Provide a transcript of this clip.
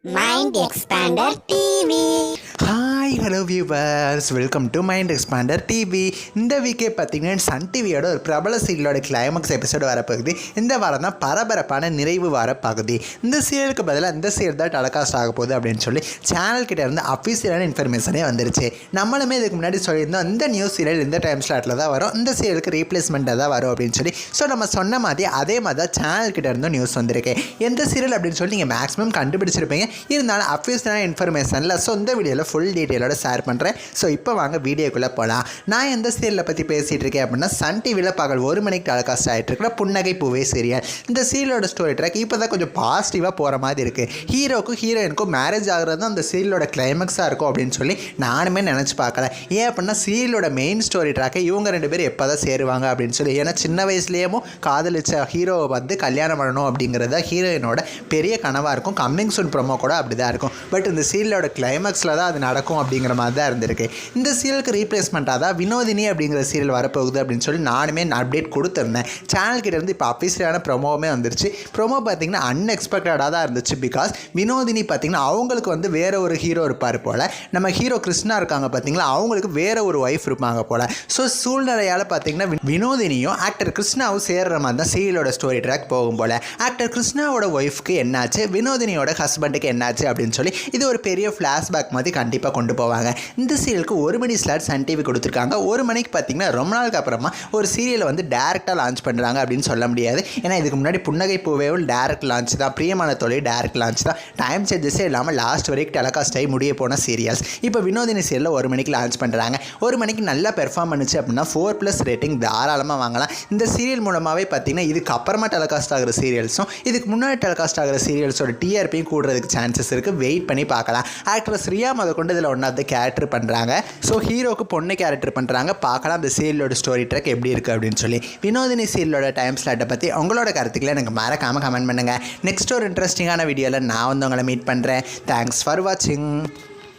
Mind Expander TV. Hi hello viewers, welcome to Mind Expander TV. இந்த வீக்கே பார்த்தீங்கன்னா Sun டிவியோட ஒரு பிரபல சீரியலோட கிளைமேக்ஸ் எபிசோடு வரப்போகுது. இந்த வாரம் தான் பரபரப்பான நிறைவு வார பகுதி. இந்த சீரியலுக்கு பதிலாக இந்த சீரியல் தான் டெலிகாஸ்ட் ஆக போகுது அப்படின்னு சொல்லி சேனல் கிட்டே இருந்து அஃபீஷியலான இன்ஃபர்மேஷனே வந்துருச்சு. நம்மளுமே இதுக்கு முன்னாடி சொல்லியிருந்தோம் இந்த நியூ சீரியல் இந்த டைம் ஸ்லாட்டில் தான் வரும், இந்த சீரியலுக்கு ரீப்ளேஸ்மெண்ட்டாக தான் வரும் அப்படின்னு சொல்லி. ஸோ நம்ம சொன்ன மாதிரி அதே மாதிரி தான் சேனல் கிட்டே இருந்தும் நியூஸ் வந்திருக்கு. எந்த சீரியல் அப்படின்னு சொல்லி நீங்கள் மேக்ஸிமம் கண்டுபிடிச்சிருப்பீங்க. இருந்தாலும் அஃபீஷியலான இன்ஃபர்மேஷனில் ஸோ இந்த வீடியோவில் ஃபுல் டீட்டெயிலோட ஷேர் பண்ணுறேன். ஸோ இப்போ வாங்க வீடியோக்குள்ளே போகலாம். நான் எந்த சீரியலை பற்றி பேசிகிட்டு இருக்கேன் அப்படின்னா சன் டிவியில் பகல் 1 மணிக்கு டெலிகாஸ்ட் ஆகிட்டு இருக்கிற புன்னகை பூவே சீரியல். இந்த சீரியலோட ஸ்டோரி ட்ராக் இப்போ தான் கொஞ்சம் பாசிட்டிவாக போகிற மாதிரி இருக்குது. ஹீரோக்கும் ஹீரோயினுக்கும் மேரேஜ் ஆகிறது தான் அந்த சீரியலோட கிளைமேக்ஸாக இருக்கும் அப்படின்னு சொல்லி நானுமே நினச்சி பார்க்கல. ஏன் அப்படின்னா சீரியலோட மெயின் ஸ்டோரி ட்ராக்கை இவங்க 2 பேரும் எப்போ தான் சேருவாங்க அப்படின்னு சொல்லி. ஏன்னா சின்ன வயசுலேயும் காதலிச்ச ஹீரோவை வந்து கல்யாணம் பண்ணணும் அப்படிங்கிறத ஹீரோயினோட பெரிய கனவாக இருக்கும். கம்மிங் சூன் ப்ரோமோ கூட அப்படி தான் இருக்கும். பட் இந்த சீரியலோட கிளைமேக்ஸில் தான் அது நடக்கும் அப்படிங்கிற மாதிரி தான் இருந்திருக்கு. இந்த சீரியலுக்கு ரீப்ளேஸ்மெண்ட்டாக தான் வினோதினி அப்படிங்கிற சீரியல் வரப்போகுது அப்படின்னு சொல்லி நானுமே அப்டேட் கொடுத்துருந்தேன். சேனல் கிட்ட இருந்து இப்போ அஃபீஷியலான ப்ரொமோவுமே வந்துருச்சு. ப்ரொமோ பார்த்தீங்கன்னா அன்எக்ஸ்பெக்டடாக தான் இருந்துச்சு. பிகாஸ் வினோதினி பார்த்தீங்கன்னா அவங்களுக்கு வந்து வேற ஒரு ஹீரோ இருப்பார் போல். நம்ம ஹீரோ கிருஷ்ணா இருக்காங்க பார்த்தீங்களா, அவங்களுக்கு வேற ஒரு ஒய்ஃப் இருப்பாங்க போல். ஸோ சூழ்நிலையால் பார்த்தீங்கன்னா வினோதினியும் ஆக்டர் கிருஷ்ணாவும் சேர்ற மாதிரி தான் சீரியலோட ஸ்டோரி ட்ராக் போகும் போல். ஆக்டர் கிருஷ்ணாவோட ஒய்ஃப்க்கு என்னாச்சு, வினோதினியோட ஹஸ்பண்டுக்கு என்னாச்சு அப்படின்னு சொல்லி இது ஒரு பெரிய ஃப்ளாஷ்பேக் மாதிரி கண்டிப்பாக கொண்டு போவாங்க. இந்த சீரியலுக்கு 1 மணி ஸ்லாட் சன் டிவி கொடுத்துருக்காங்க. 1 மணிக்கு பார்த்தீங்கன்னா ரொம்ப நாளுக்கு அப்புறமா ஒரு சீரியலை வந்து டேரெக்டாக லான்ச் பண்ணுறாங்க அப்படின்னு சொல்ல முடியாது. ஏன்னா இதுக்கு முன்னாடி புன்னகை பூவேவும் டேரக்ட் லான்ச் தான், பிரியமான தொலை டேரக்ட் லான்ச் தான். டைம் சேஞ்சஸே இல்லாமல் லாஸ்ட் வரைக்கும் டெலிகாஸ்ட் ஆகி முடிய போன சீரியல்ஸ். இப்போ வினோதினி சீரியலில் 1 மணிக்கு லான்ச் பண்ணுறாங்க. 1 மணிக்கு நல்லா பெர்ஃபார்ம் பண்ணுச்சு அப்படின்னா 4+ ரேட்டிங் தாராளமாக வாங்கலாம். இந்த சீரியல் மூலமாகவே பார்த்தீங்கன்னா இதுக்கு அப்புறமா டெலிகாஸ்ட் ஆகிற சீரியல்ஸும் இதுக்கு முன்னாடி டெலிகாஸ்ட் ஆகிற சீரியல்ஸோட டிஆர்பியும் கூடுறதுக்கு சான்சஸ் இருக்குது. வெயிட் பண்ணி பார்க்கலாம். ஆக்ட்ரஸ் ரியா முத கொண்டு இதில் ஒன்றாவது கேரக்டர் பண்ணுறாங்க. ஸோ ஹீரோக்கு பொண்ணு கேரக்டர் பண்ணுறாங்க. பார்க்கலாம் அந்த சீரியலோட ஸ்டோரி ட்ராக் எப்படி இருக்குது அப்படின்னு சொல்லி. வினோதினி சீரியலோட டைம் ஸ்லாட்டை பற்றி உங்களோட கருத்துக்களை எனக்கு மறக்காமல் கமெண்ட் பண்ணுங்கள். நெக்ஸ்ட் ஒரு இன்ட்ரெஸ்டிங்கான வீடியோவில் நான் வந்து உங்களை மீட் பண்ணுறேன். தேங்க்ஸ் ஃபார் வாட்சிங்.